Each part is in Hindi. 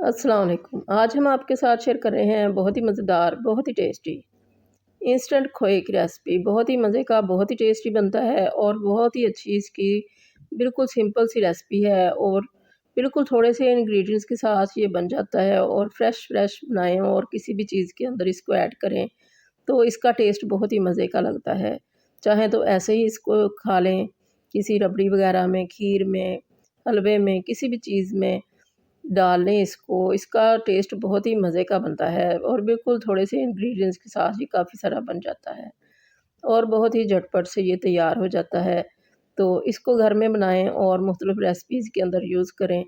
अस्सलाम वालेकुम। आज हम आपके साथ शेयर कर रहे हैं बहुत ही मज़ेदार, बहुत ही टेस्टी इंस्टेंट खोए की रेसिपी। बहुत ही मज़े का, बहुत ही टेस्टी बनता है और बहुत ही अच्छी इसकी बिल्कुल सिंपल सी रेसिपी है और बिल्कुल थोड़े से इंग्रेडिएंट्स के साथ ये बन जाता है। और फ्रेश बनाएँ और किसी भी चीज़ के अंदर इसको ऐड करें तो इसका टेस्ट बहुत ही मज़े का लगता है। चाहे तो ऐसे ही इसको खा लें, किसी रबड़ी वग़ैरह में, खीर में, हलवे में, किसी भी चीज़ में डाल लें इसको, इसका टेस्ट बहुत ही मज़े का बनता है और बिल्कुल थोड़े से इंग्रीडिएंट्स के साथ ही काफ़ी सारा बन जाता है और बहुत ही झटपट से ये तैयार हो जाता है। तो इसको घर में बनाएँ और मुख्तलिफ़ रेसिपीज़ के अंदर यूज़ करें,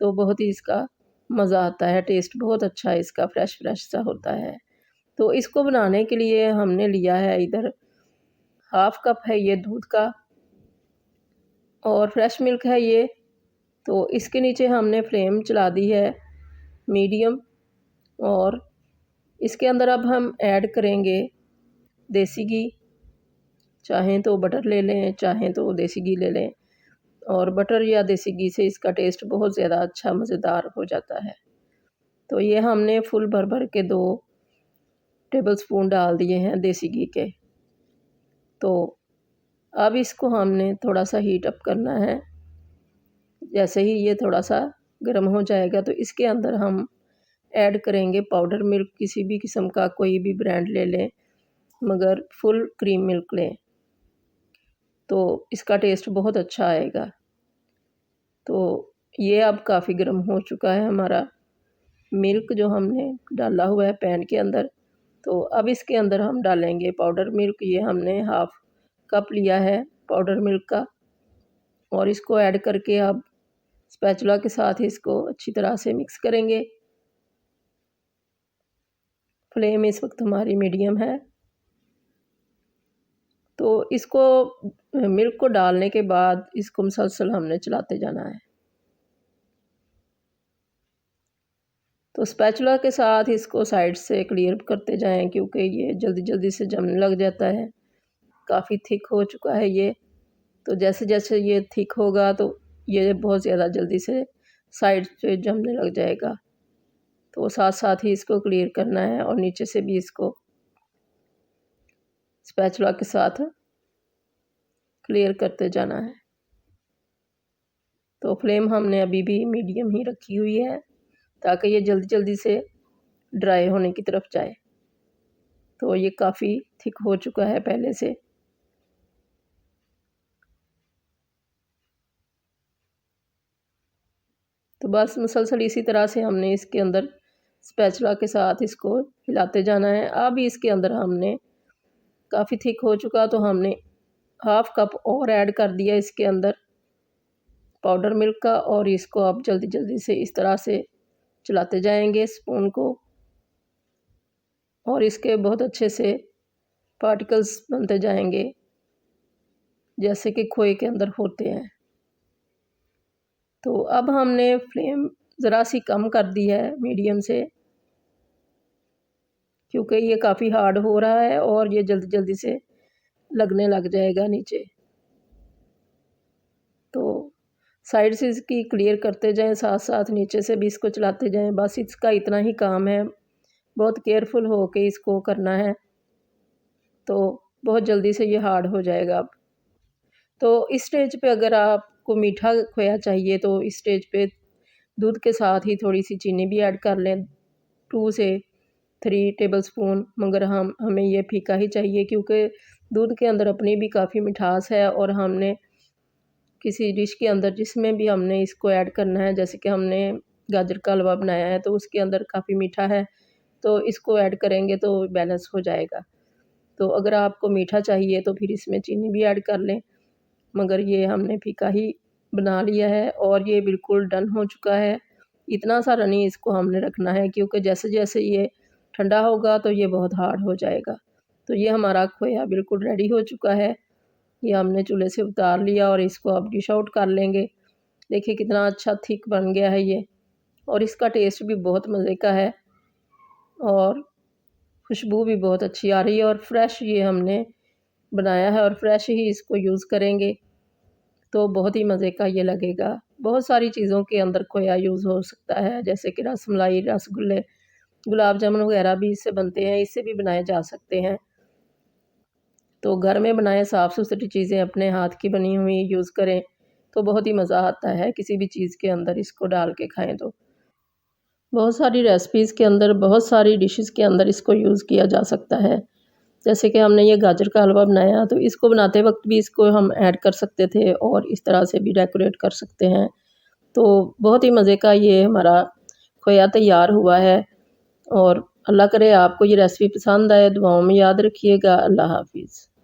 तो बहुत ही इसका मज़ा आता है, टेस्ट बहुत अच्छा है इसका, फ्रेश सा होता है। तो इसको बनाने के लिए हमने लिया है इधर हाफ़ कप है ये दूध का और फ्रेश मिल्क है ये। तो इसके नीचे हमने फ्लेम चला दी है मीडियम और इसके अंदर अब हम ऐड करेंगे देसी घी। चाहें तो बटर ले लें, चाहें तो देसी घी ले लें और बटर या देसी घी से इसका टेस्ट बहुत ज़्यादा अच्छा मज़ेदार हो जाता है। तो ये हमने फुल भर के 2 टेबलस्पून डाल दिए हैं देसी घी के। तो अब इसको हमने थोड़ा-सा हीट अप करना है। जैसे ही ये थोड़ा-सा गर्म हो जाएगा तो इसके अंदर हम ऐड करेंगे पाउडर मिल्क। किसी भी किस्म का कोई भी ब्रांड ले लें, मगर फुल क्रीम मिल्क लें, तो इसका टेस्ट बहुत अच्छा आएगा। तो ये अब काफ़ी गर्म हो चुका है हमारा मिल्क जो हमने डाला हुआ है पैन के अंदर। तो अब इसके अंदर हम डालेंगे पाउडर मिल्क। ये हमने हाफ़ कप लिया है पाउडर मिल्क का और इसको ऐड करके अब स्पैचुला के साथ इसको अच्छी तरह से मिक्स करेंगे। फ्लेम इस वक्त हमारी मीडियम है। तो इसको मिल्क को डालने के बाद इसको मुसलसल हमने चलाते जाना है। तो स्पैचुला के साथ इसको साइड से क्लियर करते जाएं क्योंकि ये जल्दी से जमने लग जाता है। काफ़ी थिक हो चुका है ये। तो जैसे ये थिक होगा तो ये बहुत ज़्यादा जल्दी से साइड से जमने लग जाएगा। तो साथ ही इसको क्लियर करना है और नीचे से भी इसको स्पैचुला के साथ क्लियर करते जाना है। तो फ्लेम हमने अभी भी मीडियम ही रखी हुई है ताकि ये जल्दी से ड्राई होने की तरफ जाए। तो ये काफ़ी थिक हो चुका है पहले से। तो बस मुसलसल इसी तरह से हमने इसके अंदर स्पैचुला के साथ इसको हिलाते जाना है। अब इसके अंदर हमने काफ़ी थिक हो चुका तो हमने हाफ़ कप और ऐड कर दिया इसके अंदर पाउडर मिल्क का और इसको अब जल्दी से इस तरह से चलाते जाएंगे स्पून को और इसके बहुत अच्छे से पार्टिकल्स बनते जाएंगे जैसे कि खोए के अंदर होते हैं। तो अब हमने फ्लेम ज़रा सी कम कर दी है मीडियम से क्योंकि ये काफ़ी हार्ड हो रहा है और ये जल्दी से लगने लग जाएगा नीचे। तो साइड से इसकी क्लियर करते जाएं, साथ नीचे से भी इसको चलाते जाएं। बस इसका इतना ही काम है, बहुत केयरफुल हो के इसको करना है। तो बहुत जल्दी से ये हार्ड हो जाएगा। अब तो इस स्टेज पे अगर आपको मीठा खोया चाहिए तो इस स्टेज पे दूध के साथ ही थोड़ी सी चीनी भी ऐड कर लें, 2 से 3 टेबलस्पून। मगर हमें ये फीका ही चाहिए क्योंकि दूध के अंदर अपनी भी काफ़ी मिठास है और हमने किसी डिश के अंदर जिसमें भी हमने इसको ऐड करना है, जैसे कि हमने गाजर का हलवा बनाया है तो उसके अंदर काफ़ी मीठा है, तो इसको ऐड करेंगे तो बैलेंस हो जाएगा। तो अगर आपको मीठा चाहिए तो फिर इसमें चीनी भी ऐड कर लें, मगर ये हमने फीका ही बना लिया है और ये बिल्कुल डन हो चुका है। इतना सारा नहीं इसको हमने रखना है क्योंकि जैसे ये ठंडा होगा तो ये बहुत हार्ड हो जाएगा। तो ये हमारा खोया बिल्कुल रेडी हो चुका है। ये हमने चूल्हे से उतार लिया और इसको अब डिश आउट कर लेंगे। देखिए कितना अच्छा थिक बन गया है ये और इसका टेस्ट भी बहुत मज़े का है और खुशबू भी बहुत अच्छी आ रही है और फ्रेश ये हमने बनाया है और फ्रेश ही इसको यूज़ करेंगे तो बहुत ही मज़े का ये लगेगा। बहुत सारी चीज़ों के अंदर खोया यूज़ हो सकता है, जैसे कि रसमलाई, रसगुल्ले, गुलाब जामुन वगैरह भी इससे बनते हैं, इससे भी बनाए जा सकते हैं। तो घर में बनाएँ साफ़-सुथरी चीज़ें अपने हाथ की बनी हुई यूज़ करें, तो बहुत ही मज़ा आता है किसी भी चीज़ के अंदर इसको डाल के खाएँ तो। बहुत सारी रेसिपीज़ के अंदर, बहुत सारी डिशेज़ के अंदर इसको यूज़ किया जा सकता है। जैसे कि हमने ये गाजर का हलवा बनाया, तो इसको बनाते वक़्त भी इसको हम ऐड कर सकते थे और इस तरह से भी डेकोरेट कर सकते हैं। तो बहुत ही मज़े का ये हमारा खोया तैयार हुआ है और अल्लाह करे आपको ये रेसिपी पसंद आए। दुआओं में याद रखिएगा। अल्लाह हाफ़िज़।